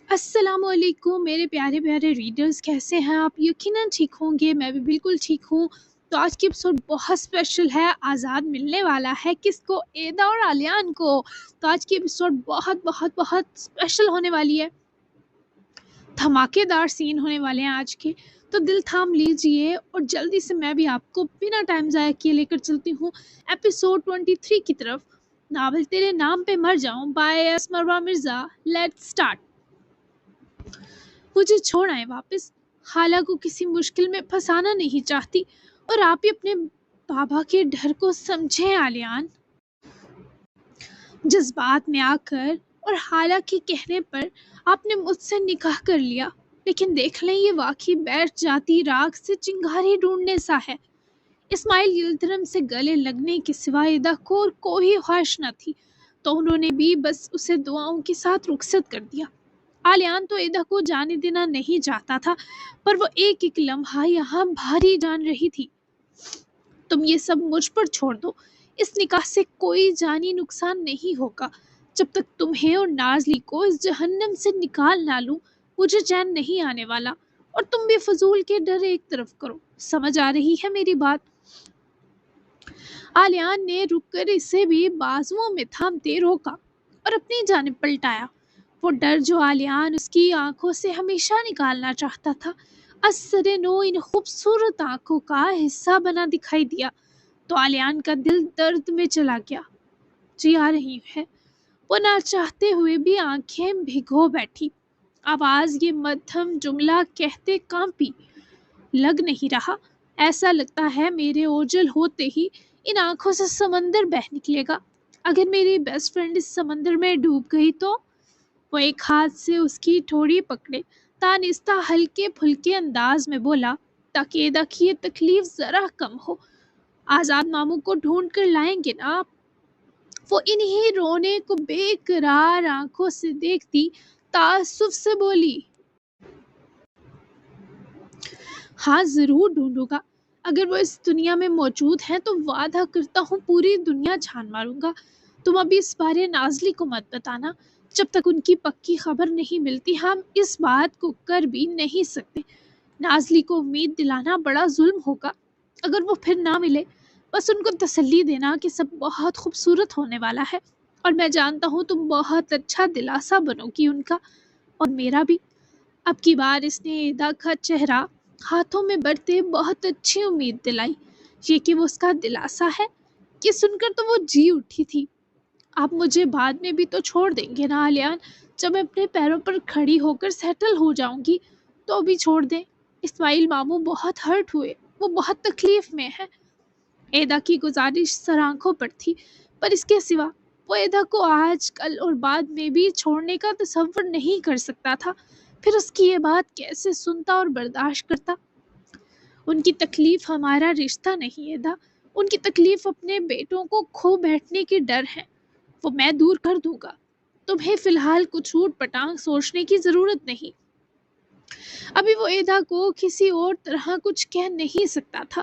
السلام علیکم میرے پیارے پیارے ریڈرز، کیسے ہیں آپ؟ یقیناً ٹھیک ہوں گے، میں بھی بالکل ٹھیک ہوں۔ تو آج کی ایپیسوڈ بہت اسپیشل ہے، آزاد ملنے والا ہے کس کو؟ ایدا اور آلیان کو۔ تو آج کی ایپیسوڈ بہت بہت بہت اسپیشل ہونے والی ہے، دھماکے دار سین ہونے والے ہیں آج کے۔ تو دل تھام لیجئے اور جلدی سے میں بھی آپ کو بنا ٹائم ضائع کیے لے کر چلتی ہوں ایپیسوڈ 23 کی طرف۔ ناول تیرے نام پہ مر جاؤں by S Marwa Mirza. Let start. مجھے چھوڑ آئے واپس، خالہ کو کسی مشکل میں پھنسانا نہیں چاہتی، اور آپ ہی اپنے بابا کے ڈر کو سمجھیں آلیان۔ جذبات میں آ کر اور خالہ کے کہنے پر آپ نے مجھ سے نکاح کر لیا، لیکن دیکھ لیں یہ واقعی بیٹھ جاتی راگ سے چنگاری ڈھونڈنے سا ہے۔ اسماعیل یلدرم سے گلے لگنے کے سوا ایدا کو اور کوئی خواہش نہ تھی، تو انہوں نے بھی بس اسے دعاؤں کے ساتھ رخصت کر دیا۔ آلیان تو ایدا کو جانے دینا نہیں چاہتا تھا، پر وہ ایک ایک لمحہ یہاں بھاری جان رہی تھی۔ تم یہ سب مجھ پر چھوڑ دو، اس نکاح سے کوئی جانی نقصان نہیں ہوگا۔ جب تک تمہیں اور نازلی کو اس جہنم سے نکال نہ لوں، مجھے چین نہیں آنے والا۔ اور تم بھی فضول کے ڈر ایک طرف کرو، سمجھ آ رہی ہے میری بات؟ آلیان نے رک کر اسے بھی بازوؤں میں تھامتے روکا اور اپنی جانب پلٹایا۔ وہ ڈر جو آلیان اس کی آنکھوں سے ہمیشہ نکالنا چاہتا تھا، از سرِ نو ان خوبصورت آنکھوں کا حصہ بنا دکھائی دیا، تو آلیان کا دل درد میں چلا گیا۔ جی آ رہی ہے، وہ نہ چاہتے ہوئے بھی آنکھیں بھگو بیٹھی۔ آواز یہ مدھم جملہ کہتے کانپی۔ لگ نہیں رہا، ایسا لگتا ہے میرے اوجل ہوتے ہی ان آنکھوں سے سمندر بہہ نکلے گا۔ اگر میری بیسٹ فرینڈ اس سمندر میں ڈوب گئی تو؟ وہ ایک ہاتھ سے اس کی ٹھوڑی پکڑے تانستہ ہلکے پھلکے انداز میں بولا، تاکہ ایدا کی یہ تکلیف ذرا کم ہو۔ آزاد ماموں کو ڈھونڈ کر لائیں گے نا آپ؟ وہ انہی رونے کو بے قرار آنکھوں سے دیکھتی تعصب سے بولی، ہاں ضرور ڈھونڈوں گا۔ اگر وہ اس دنیا میں موجود ہیں تو وعدہ کرتا ہوں پوری دنیا جھان ماروں گا۔ تم ابھی اس بارے نازلی کو مت بتانا، جب تک ان کی پکی خبر نہیں ملتی ہم اس بات کو کر بھی نہیں سکتے۔ نازلی کو امید دلانا بڑا ظلم ہوگا۔ اگر وہ پھر نہ ملے، بس ان کو تسلی دینا کہ سب بہت خوبصورت ہونے والا ہے، اور میں جانتا ہوں تم بہت اچھا دلاسا بنو گی ان کا، اور میرا بھی۔ اب کی بار اس نے ایدا کا چہرہ ہاتھوں میں برتے بہت اچھی امید دلائی۔ یہ کہ وہ اس کا دلاسا ہے، یہ سن کر تو وہ جی اٹھی تھی۔ آپ مجھے بعد میں بھی تو چھوڑ دیں گے نا آلیان؟ جب میں اپنے پیروں پر کھڑی ہو کر سیٹل ہو جاؤں گی تو بھی چھوڑ دیں۔ اسماعیل ماموں بہت ہرٹ ہوئے، وہ بہت تکلیف میں ہے۔ ایدا کی گزارش سر آنکھوں پر تھی، پر اس کے سوا وہ ایدا کو آج کل اور بعد میں بھی چھوڑنے کا تصور نہیں کر سکتا تھا۔ پھر اس کی یہ بات کیسے سنتا اور برداشت کرتا؟ ان کی تکلیف ہمارا رشتہ نہیں ایدا، ان کی تکلیف اپنے بیٹوں کو کھو بیٹھنے کی ڈر ہے، وہ میں دور کر دوں گا۔ تمہیں فی الحال کچھ اوٹ پٹانگ سوچنے کی ضرورت نہیں۔ ابھی وہ ایدا کو کسی اور طرح کچھ کہہ نہیں سکتا تھا،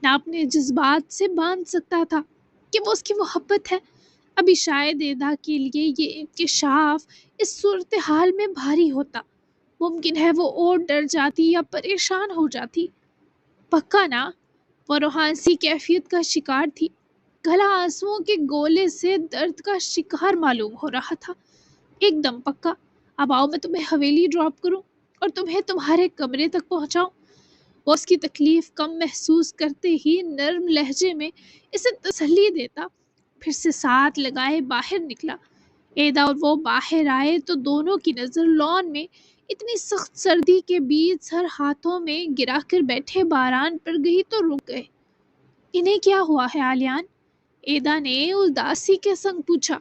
نہ اپنے جذبات سے باندھ سکتا تھا کہ وہ اس کی محبت ہے۔ ابھی شاید ایدا کے لیے یہ انکشاف اس صورتحال میں بھاری ہوتا، ممکن ہے وہ اور ڈر جاتی یا پریشان ہو جاتی۔ پکا نا؟ وہ روحانسی کیفیت کا شکار تھی، گلا آنسوؤں کے گولے سے درد کا شکار معلوم ہو رہا تھا۔ ایک دم پکا۔ اب آؤ میں تمہیں حویلی ڈراپ کروں اور تمہیں تمہارے کمرے تک پہنچاؤں۔ وہ اس کی تکلیف کم محسوس کرتے ہی نرم لہجے میں اسے تسلی دیتا پھر سے ساتھ لگائے باہر نکلا۔ ایدا اور وہ باہر آئے تو دونوں کی نظر لان میں اتنی سخت سردی کے بیچ سر ہاتھوں میں گرا کر بیٹھے باران پر گئی تو رک گئے۔ انہیں کیا ہوا ہے آلیان؟ ایدا نے اداسی کے سنگ پوچھا۔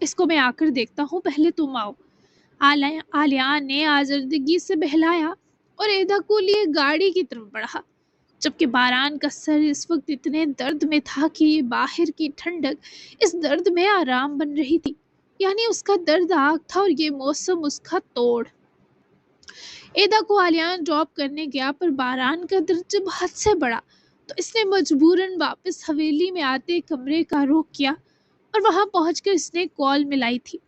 اس کو میں آ کر دیکھتا ہوں، پہلے تم آؤ۔ آلیان نے آزردگی سے بہلایا اور ایدا کو لیے گاڑی کی طرف بڑھا، جبکہ باران کا سر اس وقت اتنے درد میں تھا کہ یہ باہر کی ٹھنڈک اس درد میں آرام بن رہی تھی، یعنی اس کا درد آگ تھا اور یہ موسم اس کا توڑ۔ ایدا کو آلیان ڈراپ کرنے گیا، پر باران کا درد جب حد سے بڑھا تو اس نے مجبوراً واپس حویلی میں آتے کمرے کا رخ کیا، اور وہاں پہنچ کر اس نے کال ملائی تھی۔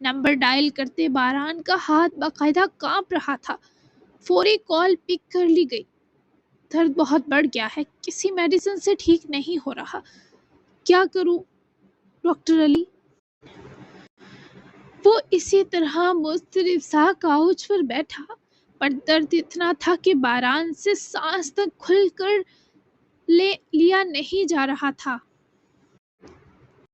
نمبر ڈائل کرتے باران کا ہاتھ باقاعدہ کانپ رہا تھا۔ فوری کال پک کر لی گئی۔ درد بہت بڑھ گیا ہے، کسی میڈیسن سے ٹھیک نہیں ہو رہا، کیا کروں ڈاکٹر علی؟ وہ اسی طرح مضطرب سا کاؤچ پر بیٹھا، پر درد اتنا تھا کہ باران سے سانس تک کھل کر لیا نہیں جا رہا تھا۔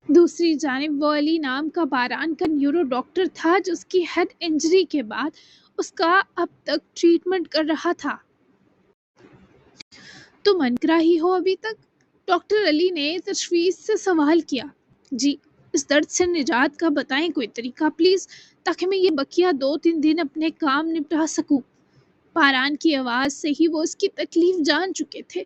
دوسری جانب وہ علی نام کا باران کا نیورو ڈاکٹر تھا جو اس کی ہیڈ انجری کے بعد اس کا اب تک ٹریٹمنٹ کر رہا تھا۔ تم انکرا ہی ہو ابھی تک؟ ڈاکٹر علی نے تشویش سے سوال کیا۔ جی، اس درد سے نجات کا بتائیں کوئی طریقہ پلیز، تاکہ میں یہ بقیہ 2-3 دن اپنے کام نپٹا سکوں۔ باران کی آواز سے ہی وہ اس کی تکلیف جان چکے تھے۔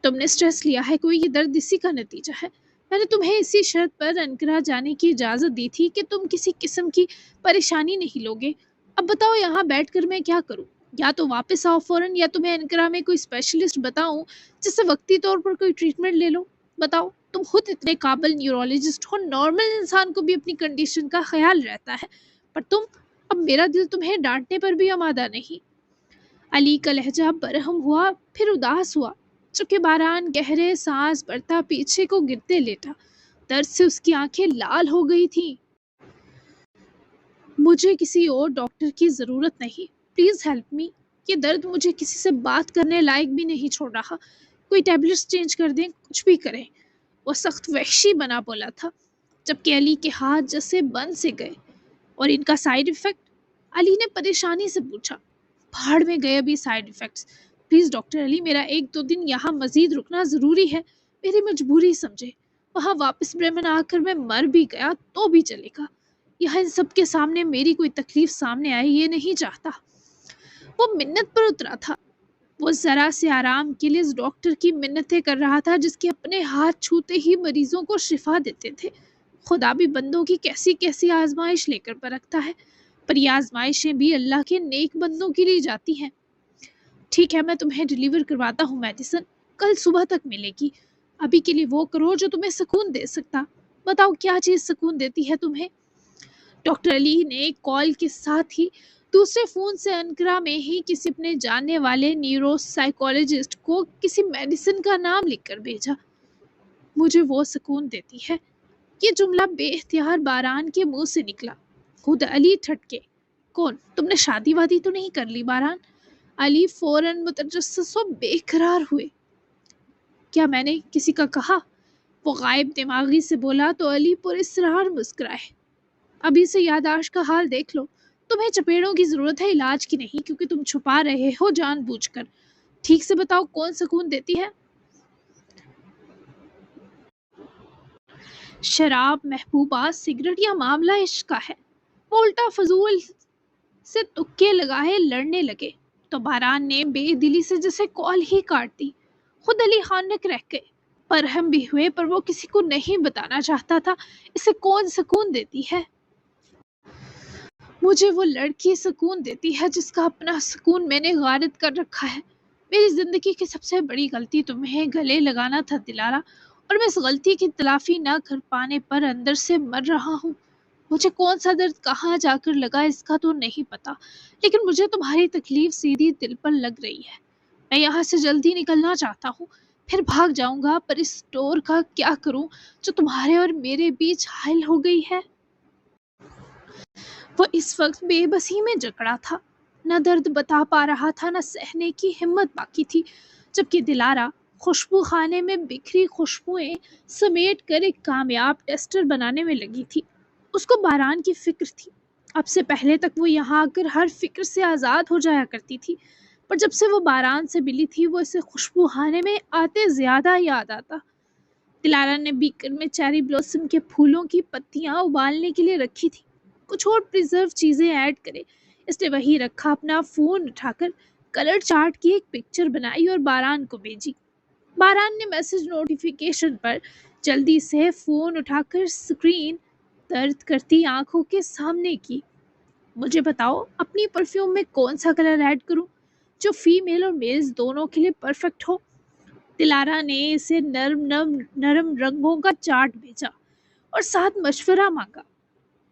تم نے سٹریس لیا ہے کوئی، یہ درد اسی کا نتیجہ ہے۔ میں نے تمہیں اسی شرط پر انکرا جانے کی اجازت دی تھی کہ تم کسی قسم کی پریشانی نہیں لوگے۔ اب بتاؤ یہاں بیٹھ کر میں کیا کروں؟ یا تو واپس آؤ فوراً، یا تمہیں انکرا میں کوئی اسپیشلسٹ بتاؤں جس سے وقتی طور پر کوئی ٹریٹمنٹ لے لو۔ بتاؤ، تم خود اتنے قابل نیورولوجسٹ ہو، نارمل انسان کو بھی اپنی کنڈیشن کا خیال رہتا ہے، پر اب میرا دل تمہیں ڈانٹنے پر بھی آمادہ نہیں۔ علی کا لہجہ برہم ہوا، پھر اداس ہوا، چونکہ باران گہرے سانس بھرتا پیچھے کو گرتے لیٹا۔ درد سے اس کی آنکھیں لال ہو گئی تھیں۔ مجھے کسی اور ڈاکٹر کی ضرورت نہیں، پلیز ہیلپ می۔ یہ درد مجھے کسی سے بات کرنے لائق بھی نہیں چھوڑ رہا۔ کوئی ٹیبلٹس چینج کر دیں، کچھ بھی کریں۔ وہ سخت وحشی بنا بولا تھا، جبکہ علی کے ہاتھ جیسے بند سے گئے۔ اور ان کا سائیڈ ایفیکٹ؟ علی نے پریشانی سے پوچھا۔ پہاڑ میں گئے ابھی سائیڈ ایفیکٹس؟ پلیز ڈاکٹر علی، میرا 1-2 دن یہاں مزید رکنا ضروری ہے، میری مجبوری سمجھے۔ وہاں واپس بریمن آ کر میں مر بھی گیا تو بھی چلے گا، یہاں ان سب کے سامنے میری کوئی تکلیف سامنے آئے یہ نہیں چاہتا۔ وہ منت پر اترا تھا۔ وہ ذرا سے آرام کے لیے اس ڈاکٹر کی منتیں کر رہا تھا جس کے اپنے ہاتھ چھوتے ہی مریضوں کو شفا دیتے تھے۔ خدا بھی بندوں کی کیسی کیسی آزمائش لے کر پرکھتا ہے، پر یہ آزمائشیں بھی اللہ کے نیک بندوں کے لیے جاتی ہیں۔ ٹھیک ہے، میں تمہیں ڈیلیور کرواتا ہوں میڈیسن، کل صبح تک ملے گی۔ ابھی کے لیے وہ کرو جو تمہیں سکون دے سکتا۔ بتاؤ کیا چیز سکون دیتی ہے تمہیں؟ ڈاکٹر علی نے کال کے ساتھ ہی دوسرے فون سے انکرا میں ہی کسی اپنے جاننے والے نیورو سائیکولوجسٹ کو کسی میڈیسن کا نام لکھ کر بھیجا۔ مجھے وہ سکون دیتی ہے۔ یہ جملہ بے اختیار باران کے منہ سے نکلا۔ خود علی ٹھٹکے۔ کون؟ تم نے شادی وادی تو نہیں کر لی باران؟ علی فوراً متجسس و بے قرار ہوئے۔ کیا میں نے کسی کا کہا؟ وہ غائب دماغی سے بولا تو علی پر اصرار مسکرائے۔ ابھی سے یادداشت کا حال دیکھ لو، تمہیں چپیڑوں کی ضرورت ہے، علاج کی نہیں، کیونکہ تم چھپا رہے ہو جان بوجھ کر۔ ٹھیک سے بتاؤ کون سکون دیتی ہے؟ شراب، محبوبہ، سگریٹ یا معاملہ عشق کا ہے؟ وہ الٹا فضول سے تکے لگائے لڑنے لگے تو باران نے بے دلی سے جیسے کال ہی کاٹ دی۔ خود علی خانق رہ گئے، برہم بھی ہوئے، پر وہ کسی کو نہیں بتانا چاہتا تھا اسے کون سکون دیتی ہے۔ مجھے وہ لڑکی سکون دیتی ہے جس کا اپنا سکون میں نے غارت کر رکھا ہے۔ میری زندگی کی سب سے بڑی غلطی تمہیں گلے لگانا تھا دلارا، اور میں اس غلطی کی تلافی نہ کر پانے پر اندر سے مر رہا ہوں۔ مجھے کون سا درد کہاں جا کر لگا اس کا تو نہیں پتا، لیکن مجھے تمہاری تکلیف سیدھی دل پر لگ رہی ہے۔ میں یہاں سے جلدی نکلنا چاہتا ہوں، پھر بھاگ جاؤں گا، پر اس ڈور کا کیا کروں جو تمہارے اور میرے بیچ حائل ہو گئی ہے؟ وہ اس وقت بے بسی میں جکڑا تھا، نہ درد بتا پا رہا تھا، نہ سہنے کی ہمت باقی تھی، جبکہ دلارا خوشبو خانے میں بکھری خوشبوئیں سمیٹ کر ایک کامیاب ٹیسٹر بنانے میں لگی تھی۔ اس کو باران کی فکر تھی۔ اب سے پہلے تک وہ یہاں آ کر ہر فکر سے آزاد ہو جایا کرتی تھی، پر جب سے وہ باران سے ملی تھی وہ اسے خوشبو خانے میں آتے زیادہ یاد آتا۔ دلارا نے بیکر میں چیری بلاسم کے پھولوں کی پتیاں ابالنے کے لیے رکھی تھی، کچھ اور پریزرو چیزیں ایڈ کرے، اس نے وہی رکھا، اپنا فون اٹھا کر کلر چارٹ کی ایک پکچر بنائی اور باران کو بھیجی۔ باران نے میسج نوٹیفیکیشن پر جلدی سے فون اٹھا کر اسکرین درد کرتی آنکھوں کے سامنے کی۔ مجھے بتاؤ اپنی پرفیوم میں کون سا کلر ایڈ کروں جو فیمیل اور میلز دونوں کے لیے پرفیکٹ ہو؟ دلارا نے اسے نرم رنگوں کا چارٹ بھیجا اور ساتھ مشورہ مانگا۔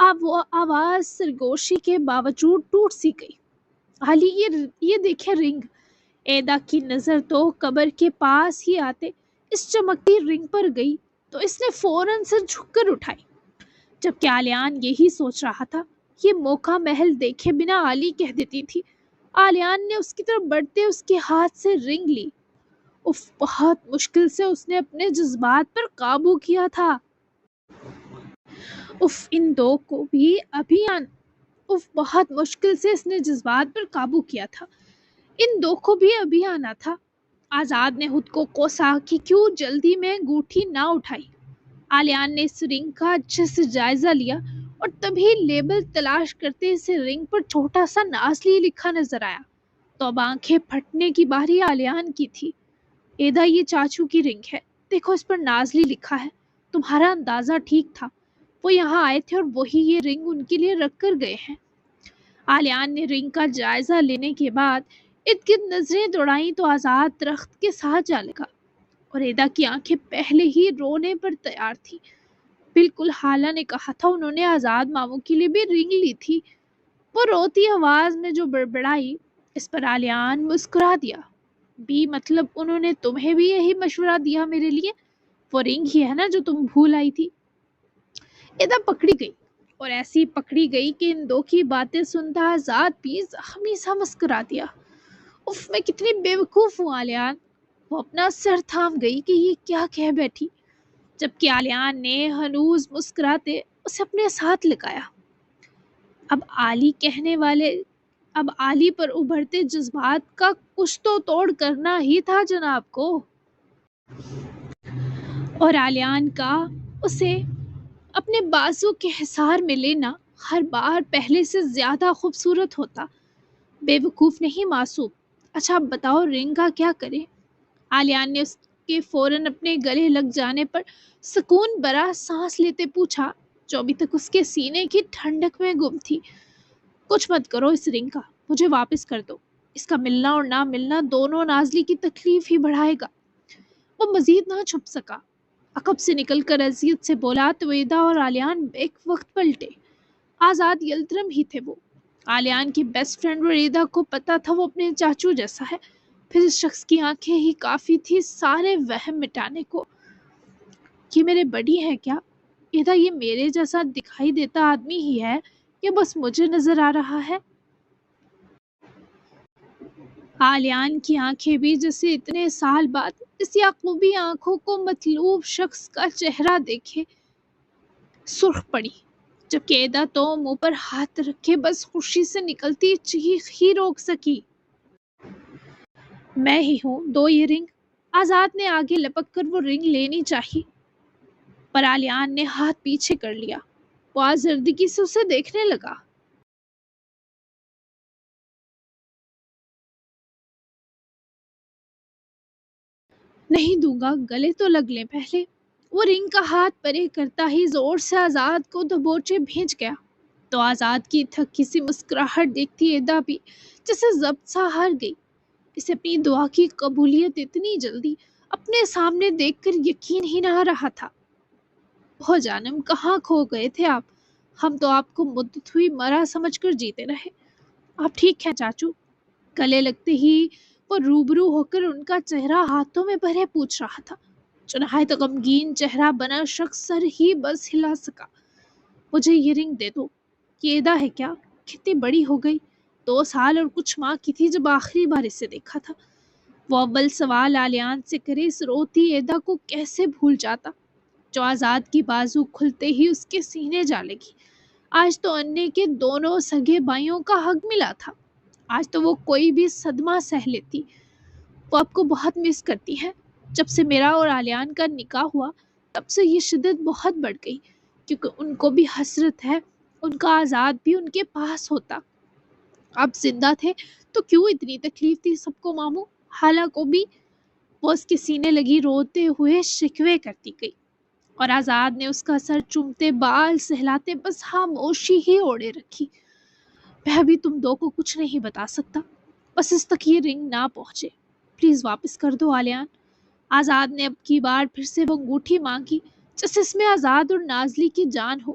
اب وہ آواز سرگوشی کے باوجود ٹوٹ سی گئی۔ علی یہ دیکھے رنگ۔ ایدا کی نظر تو قبر کے پاس ہی آتے اس چمکتی رنگ پر گئی تو اس نے فوراً سر جھک کر اٹھائی، جبکہ آلیان یہی سوچ رہا تھا۔ یہ موقع محل دیکھے بنا علی کہہ دیتی تھی۔ آلیان نے اس کی طرف بڑھتے اس کے ہاتھ سے رنگ لی۔ اف، بہت مشکل سے اس نے اپنے جذبات پر قابو کیا تھا۔ اف ان دو کو بھی ابھی آن اف بہت مشکل سے اس نے جذبات پر قابو کیا تھا۔ ان دو کو بھی ابھی آنا تھا۔ آزاد نے خود کو کوسا کہ کیوں جلدی میں انگوٹھی نہ اٹھائی۔ آلیان نے اس رنگ کا اچھے سے جائزہ لیا اور تبھی لیبل تلاش کرتے اسے رنگ پر چھوٹا سا نازلی لکھا نظر آیا تو اب آنکھیں پھٹنے کی باری آلیان کی تھی۔ ایدا، یہ چاچو کی رنگ ہے، دیکھو اس پر نازلی لکھا ہے۔ تمہارا اندازہ ٹھیک تھا، وہ یہاں آئے تھے اور وہی یہ رنگ ان کے لیے رکھ کر گئے ہیں۔ آلیان نے رنگ کا جائزہ لینے کے بعد ارد گرد نظریں دوڑائیں تو آزاد درخت کے ساتھ جا لگا اور ایدا کی آنکھیں پہلے ہی رونے پر تیار تھی۔ بالکل حالہ نے کہا تھا، انہوں نے آزاد ماموں کے لیے بھی رنگ لی تھی۔ وہ روتی آواز میں جو بڑبڑائی، اس پر آلیان مسکرا دیا۔ بھی مطلب انہوں نے تمہیں بھی یہی مشورہ دیا میرے لیے؟ وہ رنگ ہی ہے نا جو تم بھول آئی تھی۔ ایدا پکڑی گئی اور ایسی پکڑی گئی کہ ان دو کی باتیں سنتا آزاد بھی زخمی سا مسکرا دیا۔ اف، میں کتنی بے وقوف ہوں آلیان۔ وہ اپنا سر تھام گئی کہ یہ کیا کہہ بیٹھی، جبکہ آلیان نے ہنوز مسکراتے اسے اپنے ساتھ لگایا۔ اب علی پر ابھرتے جذبات کا کچھ تو توڑ کرنا ہی تھا جناب کو۔ اور آلیان کا اسے اپنے بازو کے حصار میں لینا ہر بار پہلے سے زیادہ خوبصورت ہوتا۔ بے وقوف نہیں، معصوم۔ اچھا اب بتاؤ رنگ کا کیا کریں؟ آلیان نے اس کے فوراً اپنے گلے لگ جانے پر سکون برا سانس لیتے پوچھا، جو ابھی تک اس کے سینے کی ٹھنڈک میں گم تھی۔ کچھ مت کرو اس رنگ کا، مجھے واپس کر دو۔ اس کا ملنا اور نہ ملنا دونوں نازلی کی تکلیف ہی بڑھائے گا۔ وہ مزید نہ چھپ سکا، عقب سے نکل کر اذیت سے بولا تو ایدا اور آلیان ایک وقت پلٹے۔ آزاد یلترم ہی تھے وہ۔ آلیان کی بیسٹ فرینڈ اور ایدا کو پتا تھا وہ اپنے چاچو جیسا ہے، پھر اس شخص کی آنکھیں ہی کافی تھی سارے وہم مٹانے کو۔ یہ میرے بڑی ہے کیا؟ ایدا، یہ میرے جیسا دکھائی دیتا آدمی ہی ہے یا بس مجھے نظر آ رہا ہے؟ آلیان کی آنکھیں بھی جیسے اتنے سال بعد اس یعقوبی آنکھوں کو مطلوب شخص کا چہرہ دیکھے سرخ پڑی، جبکہ ایدا تو منہ پر ہاتھ رکھے بس خوشی سے نکلتی چیخ ہی روک سکی۔ میں ہی ہوں، دو یہ رنگ۔ آزاد نے آگے لپک کر وہ رنگ لینی چاہی، پر آلیان نے ہاتھ پیچھے کر لیا۔ وہ آزردگی سے اسے دیکھنے لگا۔ نہیں دوں گا، گلے تو لگ لیں پہلے۔ وہ رنگ کا ہاتھ پرے کرتا ہی زور سے آزاد کو دبوچے بھیج گیا تو آزاد کی تھکی سی مسکراہٹ دیکھتی ایدا بھی جیسے ضبط سا ہار گئی۔ اسے اپنی دعا کی قبولیت اتنی جلدی اپنے سامنے دیکھ کر یقین ہی نہ آ رہا تھا۔ ہو جانم، کہاں کھو گئے تھے آپ؟ ہم تو آپ کو مدت ہوئی مرا سمجھ کر جیتے رہے۔ آپ ٹھیک ہیں چاچو؟ گلے لگتے ہی وہ روبرو ہو کر ان کا چہرہ ہاتھوں میں بھرے پوچھ رہا تھا۔ جو نہایت غمگین چہرہ بنا شخص سر ہی بس ہلا سکا۔ مجھے یہ رنگ دے دو۔ یہ ایدا ہے کیا؟ کتنی بڑی ہو گئی، 2 سال اور کچھ ماہ کی تھی جب آخری بار اسے دیکھا تھا۔ وہ اول سوال آلیان سے کرے اس روتی ایدا کو کیسے بھول جاتا، جو آزاد کی بازو کھلتے ہی اس کے سینے جا لگی۔ آج تو انے کے دونوں سگے بھائیوں کا حق ملا تھا۔ آج تو وہ کوئی بھی صدمہ سہ لیتی۔ وہ آپ کو بہت مس کرتی ہے۔ جب سے میرا اور آلیان کا نکاح ہوا تب سے یہ شدت بہت بڑھ گئی، کیونکہ ان کو بھی حسرت ہے ان کا آزاد بھی ان کے پاس ہوتا۔ اب زندہ تھے تو کیوں اتنی تکلیف تھی سب کو ماموں، خالہ کو بھی۔ وہ اس کے سینے لگی روتے ہوئے شکوے کرتی گئی اور آزاد نے اس کا سر چومتے بال سہلاتے بس خاموشی ہی اوڑے رکھی۔ میں ابھی تم دو کو کچھ نہیں بتا سکتا، بس اس تک یہ رنگ نہ پہنچے، پلیز واپس کر دو آلیان۔ آزاد نے اب کی بار پھر سے وہ انگوٹھی مانگی جیسے اس میں آزاد اور نازلی کی جان ہو۔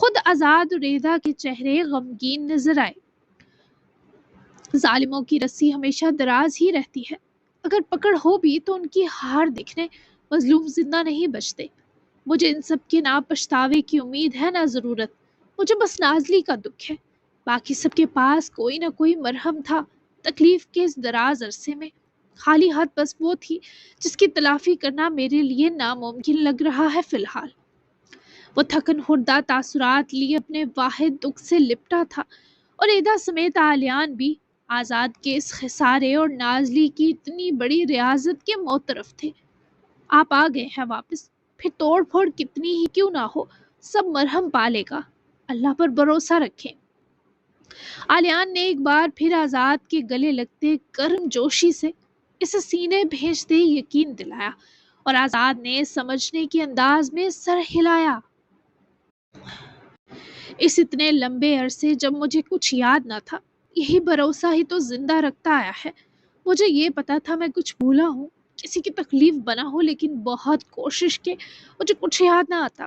خود آزاد اور ایدا کے چہرے غمگین نظر آئے۔ ظالموں کی رسی ہمیشہ دراز ہی رہتی ہے، اگر پکڑ ہو بھی تو ان کی ہار دکھنے مظلوم زندہ نہیں بچتے۔ مجھے ان سب کے نہ پچھتاوے کی امید ہے نہ ضرورت، مجھے بس نازلی کا دکھ ہے۔ باقی سب کے پاس کوئی نہ کوئی مرہم تھا تکلیف کے اس دراز عرصے میں، خالی ہاتھ بس وہ تھی جس کی تلافی کرنا میرے لیے ناممکن لگ رہا ہے فی الحال۔ وہ تھکن خوردہ تاثرات لیے اپنے واحد دکھ سے لپٹا تھا، اور ایدا سمیت آلیان بھی آزاد کے اس خسارے اور نازلی کی اتنی بڑی ریاضت کے معترف تھے۔ آپ آ گئے ہیں واپس، پھر توڑ پھوڑ کتنی ہی کیوں نہ ہو، سب مرہم پالے گا، اللہ پر بھروسہ رکھیں۔ آلیان نے ایک بار پھر آزاد کے گلے لگتے گرم جوشی سے اسے سینے بھیجتے یقین دلایا، اور آزاد نے سمجھنے کے انداز میں سر ہلایا۔ اس اتنے لمبے عرصے جب مجھے کچھ یاد نہ تھا، یہی بھروسہ ہی تو زندہ رکھتا آیا ہے۔ مجھے یہ پتا تھا میں کچھ بھولا ہوں، کسی کی تکلیف بنا ہو، لیکن بہت کوشش کے مجھے کچھ یاد نہ آتا۔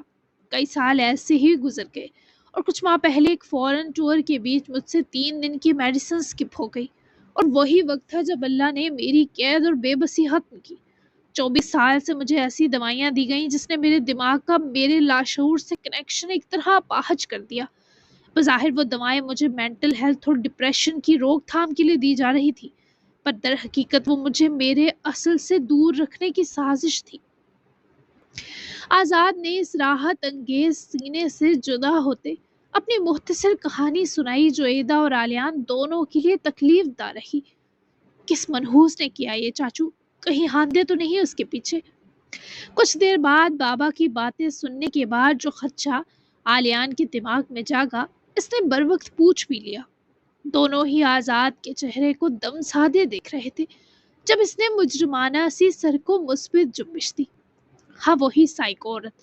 کئی سال ایسے ہی گزر گئے، اور کچھ ماہ پہلے ایک فورن ٹور کے بیچ مجھ سے 3 دن کی میڈیسن سکپ ہو گئی، اور وہی وقت تھا جب اللہ نے میری قید اور بے بسی ختم کی۔ 24 سال سے مجھے ایسی دوائیاں دی گئیں جس نے میرے دماغ کا میرے لاشعور سے کنیکشن ایک طرح اپاہج کر دیا۔ بظاہر وہ دوائیں مجھے مینٹل ہیلتھ اور ڈپریشن کی روک تھام کے لیے دی جا رہی تھی، پر در حقیقت وہ مجھے میرے اصل سے دور رکھنے کی سازش تھی۔ آزاد نے اس راحت انگیز سینے سے جدا ہوتے اپنی مختصر کہانی سنائی، جو ایدا اور آلیان دونوں کے لیے تکلیف دہ رہی۔ کس منحوس نے کیا یہ چاچو؟ کہیں ہاندے تو نہیں اس کے پیچھے؟ کچھ دیر بعد بابا کی باتیں سننے کے بعد جو خدشہ آلیان کے دماغ میں جاگا، اس نے بروقت پوچھ بھی لیا۔ دونوں ہی آزاد کے چہرے کو دم سادے دیکھ رہے تھے جب اس نے مجرمانہ سی سر کو مثبت جنبش دی۔ ہاں، وہی سائیکو عورت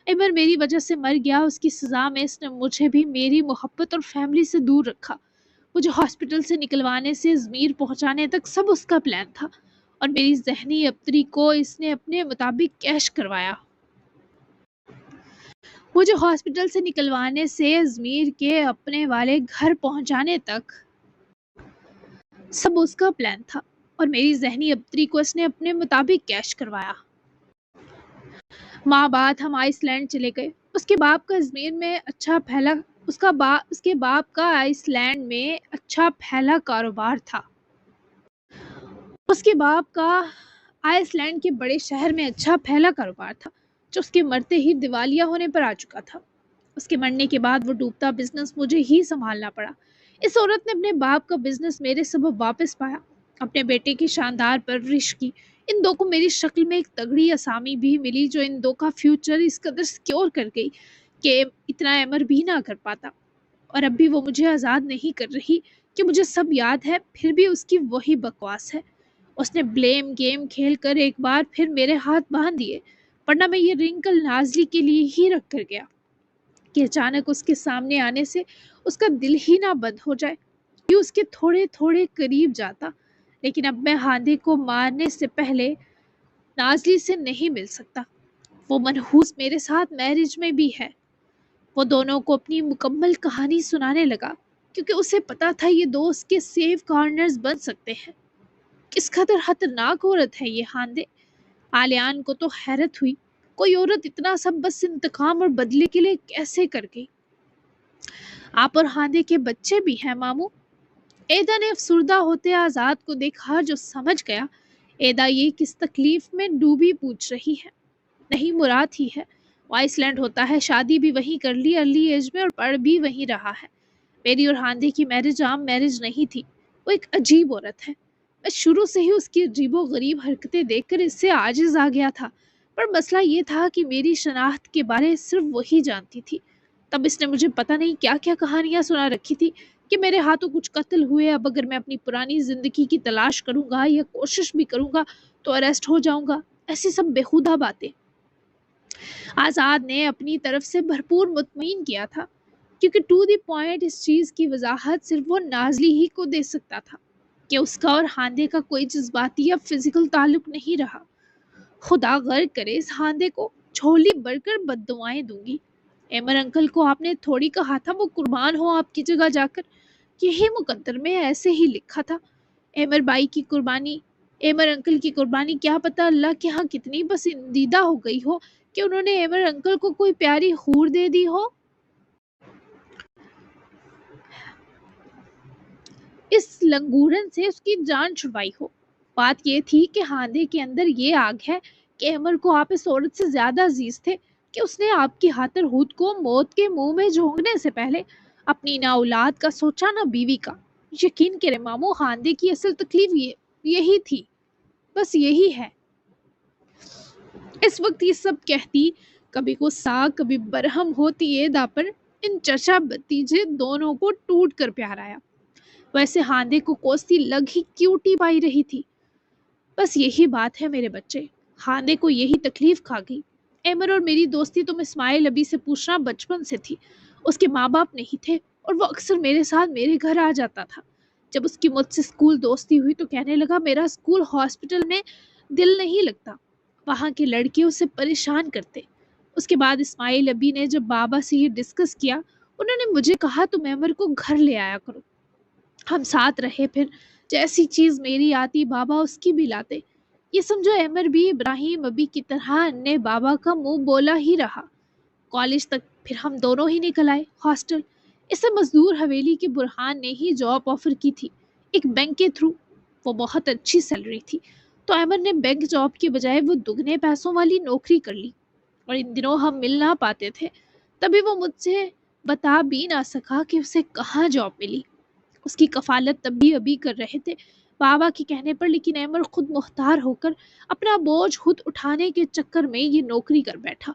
ایمر میری وجہ سے مر گیا، اس کی سزا میں اس نے مجھے بھی میری محبت اور فیملی سے دور رکھا۔ مجھے ہاسپٹل سے نکلوانے سے ازمیر پہنچانے تک سب اس کا پلان تھا، اور میری ذہنی ابتری کو اس نے اپنے مطابق کیش کروایا۔ مجھے ہاسپٹل سے نکلوانے سے ازمیر کے اپنے والے گھر پہنچانے تک سب اس کا پلان تھا، اور میری ذہنی ابتری کو اس نے اپنے مطابق کیش کروایا۔ ماہ بعد ہم آئس لینڈ چلے گئے۔ اس کے باپ کا ازمیر میں اچھا پھیلا اس کے باپ کا آئس لینڈ میں اچھا پھیلا کاروبار تھا۔ اس کے باپ کا آئس لینڈ کے بڑے شہر میں اچھا پھیلا کاروبار تھا، جو اس کے مرتے ہی دیوالیہ ہونے پر آ چکا تھا۔ اس کے مرنے کے بعد وہ ڈوبتا بزنس مجھے ہی سنبھالنا پڑا۔ اس عورت نے اپنے باپ کا بزنس میرے سبب واپس پایا، اپنے بیٹے کی شاندار پرورش کی۔ ان دو کو میری شکل میں ایک تگڑی اسامی بھی ملی، جو ان دو کا فیوچر اس قدر سیکیور کر گئی کہ اتنا ایمر بھی نہ کر پاتا۔ اور اب بھی وہ مجھے آزاد نہیں کر رہی کہ مجھے سب یاد ہے، پھر بھی اس کی وہی بکواس ہے۔ اس نے بلیم گیم کھیل کر ایک بار پھر میرے ہاتھ باندھ دیے، ورنہ میں یہ رنگ کل نازلی کے لیے ہی رکھ کر گیا کہ اچانک اس کے سامنے آنے سے اس کا دل ہی نہ بند ہو جائے۔ یہ اس کے تھوڑے تھوڑے قریب جاتا، لیکن اب میں ہاندے کو مارنے سے پہلے نازلی سے نہیں مل سکتا۔ وہ منحوس میرے ساتھ میرج میں بھی ہے۔ وہ دونوں کو اپنی مکمل کہانی سنانے لگا، کیونکہ اسے پتا تھا یہ دو اس کے سیف کارنرز بن سکتے ہیں۔ کس قدر خطرناک عورت ہے یہ ہاندے۔ آلیان کو تو حیرت ہوئی، کوئی عورت اتنا سب بس انتقام اور بدلے کے لیے کیسے کر گئی؟ آپ اور ہاندے کے بچے بھی ہیں ماموں؟ ایدا نے افسردہ ہوتے آزاد کو دیکھا، جو سمجھ گیا ایدا یہ کس تکلیف میں ڈوبی پوچھ رہی ہے۔ نہیں، مراد ہی ہے، وہ آئس لینڈ ہوتا ہے، شادی بھی وہیں کر لی ارلی ایج میں، اور پڑھ بھی وہیں رہا ہے۔ میری اور ہاندے کی میرج عام میرج نہیں تھی، وہ ایک عجیب عورت ہے۔ میں شروع سے ہی اس کی عجیب و غریب حرکتیں دیکھ کر اس سے عاجز آ گیا تھا، پر مسئلہ یہ تھا کہ میری شناخت کے بارے صرف وہی جانتی تھی۔ تب اس نے مجھے پتہ نہیں کیا کیا کہانیاں سنا رکھی تھی کہ میرے ہاتھوں کچھ قتل ہوئے، اب اگر میں اپنی پرانی زندگی کی تلاش کروں گا یا کوشش بھی کروں گا تو اریسٹ ہو جاؤں گا، ایسی سب بیہودہ باتیں۔ آزاد نے اپنی طرف سے بھرپور مطمئن کیا تھا، کیونکہ ٹو دی پوائنٹ اس چیز کی وضاحت صرف وہ نازلی ہی کو دے سکتا تھا کہ اس کا اور ہاندے کا کوئی جذباتی یا فزیکل تعلق نہیں رہا۔ خدا غرق کرے اس ہاندے کو، جھولی بھر کر بد دعائیں دوں گی۔ ایمر انکل کو آپ نے تھوڑی کہا تھا وہ قربان ہو آپ کی جگہ جا کر؟ یہی مقدر میں ایسے ہی لکھا تھا۔ ایمر بائی کی قربانی، ایمر انکل کی قربانی کیا پتہ اللہ کے ہاں کتنی پسندیدہ ہو گئی ہو کہ انہوں نے ایمر انکل کو کوئی پیاری حور دے دی ہو، اس لنگورن سے اس کی جان چھڑوائی ہو۔ بات یہ تھی کہ ہاندے کے اندر یہ آگ ہے کہ ایمر کو آپ اس عورت سے زیادہ عزیز تھے کہ اس نے آپ کی خاطر خود کو موت کے منہ میں جھونکنے سے پہلے اپنی نہ اولاد کا سوچا نہ بیوی کا۔ یقین کرے ماموں، ہاندے کی اصل تکلیف یہی تھی، بس یہی ہے۔ اس وقت یہ سب کہتی کبھی غصہ کبھی برہم ہوتی ایدا پر ان چچا بتیجے دونوں کو ٹوٹ کر پیار آیا۔ ویسے ہاندے کو کوستی لگ ہی کیوٹی پائی رہی تھی۔ بس یہی بات ہے میرے بچے، ہاندے کو یہی تکلیف کھا گئی۔ ایمر اور میری دوستی تم اسماعیل ابی سے پوچھنا بچپن سے تھی۔ اس کے ماں باپ نہیں تھے اور وہ اکثر میرے ساتھ میرے گھر آ جاتا تھا۔ جب اس کی مجھ سے اسکول دوستی ہوئی تو کہنے لگا میرا اسکول ہاسپٹل میں دل نہیں لگتا، وہاں کے لڑکے اسے پریشان کرتے۔ اس کے بعد اسماعیل ابی نے جب بابا سے یہ ڈسکس کیا، انہوں نے مجھے کہا تم ایمر کو گھر لے آیا کرو۔ ہم ساتھ رہے، پھر جیسی چیز میری آتی بابا اس کی بھی لاتے۔ یہ سمجھو ایمر بھی ابراہیم ابی کی طرح انے بابا کا منہ بولا ہی رہا۔ کالج تک پھر ہم دونوں ہی نکل آئے ہاسٹل۔ اسے مزدور حویلی کے برہان نے ہی جاب آفر کی تھی، ایک بینک کے تھرو۔ وہ بہت اچھی سیلری تھی، تو ایمر نے بینک جاب کے بجائے وہ دگنے پیسوں والی نوکری کر لی، اور ان دنوں ہم مل نہ پاتے تھے، تبھی وہ مجھ سے بتا بھی نہ سکا کہ اسے کہاں جاب ملی۔ اس کی کفالت تب بھی ابھی کر رہے تھے بابا کے کہنے پر، لیکن ایمر خود مختار ہو کر اپنا بوجھ خود اٹھانے کے چکر میں یہ نوکری کر بیٹھا۔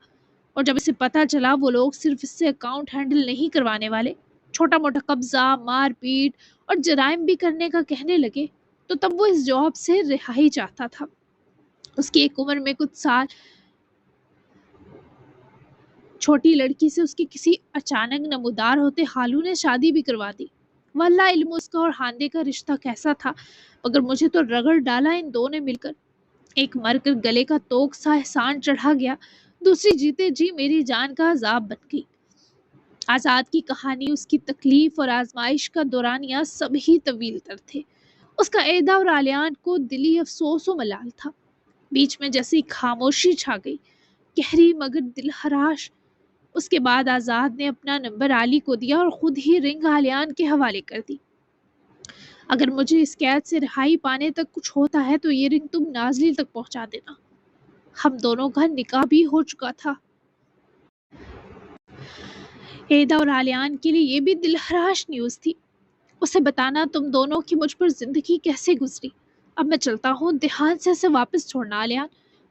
اور جب اسے پتا چلا وہ لوگ صرف اس سے اکاؤنٹ ہینڈل نہیں کروانے والے، چھوٹا موٹا قبضہ، مار پیٹ اور جرائم بھی کرنے کا کہنے لگے، تو تب وہ اس جاب سے رہائی چاہتا تھا۔ اس کی ایک عمر میں کچھ سال چھوٹی لڑکی سے اس کے کسی اچانک نمودار ہوتے خالو نے شادی بھی کروا دی۔ واللہ علم اس کا اور ہاندے کا رشتہ کیسا تھا، مگر مجھے تو رگڑ ڈالا ان دو نے مل کر۔ ایک مر کر گلے کا توک سا احسان چڑھا گیا، دوسری جیتے جی میری جان کا عذاب بن گئی۔ آزاد کی کہانی، اس کی تکلیف اور آزمائش کا دورانیہ سب ہی طویل تر تھے۔ اس کا عیدا اور آلیان کو دلی افسوس و ملال تھا۔ بیچ میں جیسی خاموشی چھا گئی، گہری مگر دل خراش۔ اس کے بعد آزاد نے اپنا نمبر علی کو دیا اور خود ہی رنگ آلیان کے حوالے کر دی۔ اگر مجھے اس قید سے رہائی پانے تک کچھ ہوتا ہے تو یہ رنگ تم نازلی تک پہنچا دینا۔ ہم دونوں کا نکاح بھی ہو چکا تھا۔ عیدا اور آلیان کے لیے یہ بھی دلخراش نیوز تھی۔ اسے بتانا تم دونوں کی مجھ پر زندگی کیسے گزری۔ اب میں چلتا ہوں، دھیان سے اسے واپس چھوڑنا آلیان،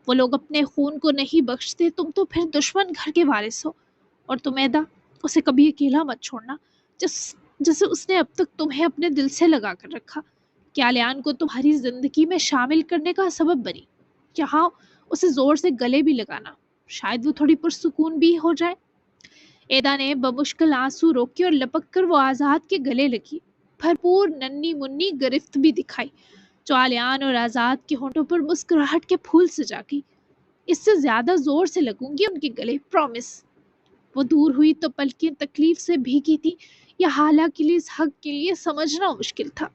وہ لوگ اپنے خون کو نہیں بخشتے، تم تو پھر دشمن گھر کے وارث ہو۔ اور تم عیدا، اسے کبھی اکیلا مت چھوڑنا، جیسے اس نے اب تک تمہیں اپنے دل سے لگا کر رکھا۔ کہ آلیان کو تمہاری زندگی میں شامل کرنے کا سبب بنی۔ یہاں اسے زور سے گلے بھی لگانا، شاید وہ تھوڑی پرسکون بھی ہو جائے۔ ایدا نے بمشکل آنسو روکے اور لپک کر وہ آزاد کے گلے لگی، بھرپور ننھی منی گرفت بھی دکھائی، جو آلیان اور آزاد کے ہونٹوں پر مسکراہٹ کے پھول سجا گئی۔ اس سے زیادہ زور سے لگوں گی ان کے گلے، پرومس۔ وہ دور ہوئی تو پلکیں تکلیف سے بھیگی تھی، یا حالہ کے لیے اس حق کے لیے سمجھنا مشکل تھا۔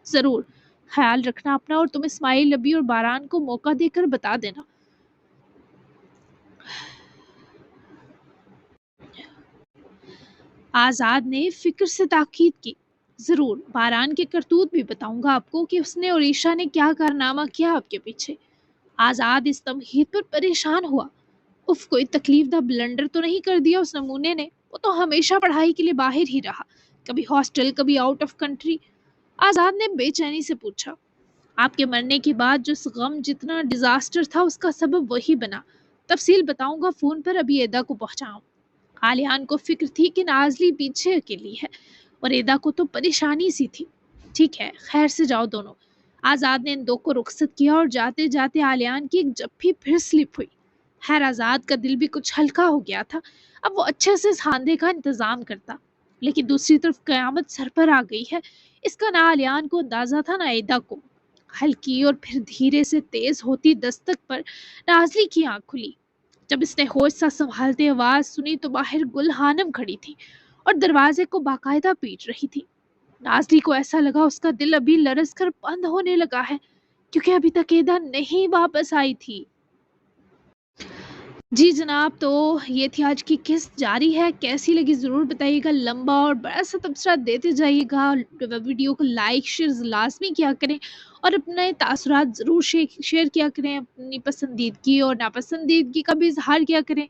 ضرور خیال رکھنا اپنا، اور تم اسماعیل ابی اور باران کو موقع دے کر بتا دینا۔ آزاد نے فکر سے تاکید کی۔ ضرور، باران کے کرتوت بھی بتاؤں گا آپ کو کہ اس نے اور عیشا نے کیا کارنامہ کیا آپ کے پیچھے۔ آزاد اس تمہید پر پریشان ہوا۔ اف، کوئی تکلیف دہ بلنڈر تو نہیں کر دیا اس نمونے نے؟ وہ تو ہمیشہ پڑھائی کے لیے باہر ہی رہا، کبھی ہاسٹل کبھی آؤٹ آف کنٹری۔ آزاد نے بے چینی سے پوچھا۔ آپ کے مرنے کے بعد جو غم جتنا ڈیزاسٹر تھا اس کا سبب وہی بنا۔ تفصیل بتاؤں گا فون پر، ابھی ایدا کو پہنچاؤں۔ آلیان کو فکر تھی کہ نازلی پیچھے اکیلی ہے، اور ایدا کو تو پریشانی سی تھی۔ ٹھیک ہے، خیر سے جاؤ دونوں۔ آزاد نے ان دو کو رخصت کیا اور جاتے جاتے آلیان کی ایک جپھی پھر سلپ ہوئی۔ خیر، آزاد کا دل بھی کچھ ہلکا ہو گیا تھا، اب وہ اچھے سے ہاندے کا انتظام کرتا۔ لیکن دوسری طرف قیامت سر پر آ گئی ہے، اس کا نہ آلیان کو اندازہ تھا نہ ایدا کو۔ ہلکی اور پھر دھیرے سے تیز ہوتی دستک پر نازلی کی آنکھ کھلی۔ جب اس نے ہوش سا سنبھالتے آواز سنی تو باہر گل ہانم کھڑی تھی اور دروازے کو باقاعدہ پیٹ رہی تھی۔ نازلی کو ایسا لگا اس کا دل ابھی لرز کر بند ہونے لگا ہے، کیونکہ ابھی تک ایدا نہیں واپس آئی تھی۔ جی جناب، تو یہ تھی آج کی قسط، جاری ہے، کیسی لگی ضرور بتائیے گا، لمبا اور بڑا سا تبصرہ دیتے جائیے گا، ویڈیو کو لائک شیئر لازمی کیا کریں اور اپنے تاثرات ضرور شیئر کیا کریں، اپنی پسندیدگی اور ناپسندیدگی کا بھی اظہار کیا کریں۔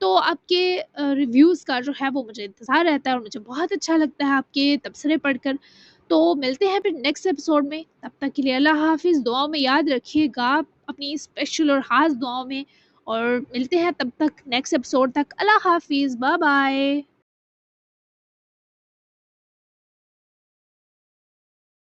تو آپ کے ریویوز کا جو ہے وہ مجھے انتظار رہتا ہے اور مجھے بہت اچھا لگتا ہے آپ کے تبصرے پڑھ کر۔ تو ملتے ہیں پھر نیکسٹ ایپیسوڈ میں، تب تک کے لیے اللہ حافظ، دعاؤں میں یاد رکھیے گا اپنی اسپیشل اور خاص دعاؤں میں، اور ملتے ہیں تب تک نیکسٹ ایپیسوڈ تک، اللہ حافظ، بائے بائے۔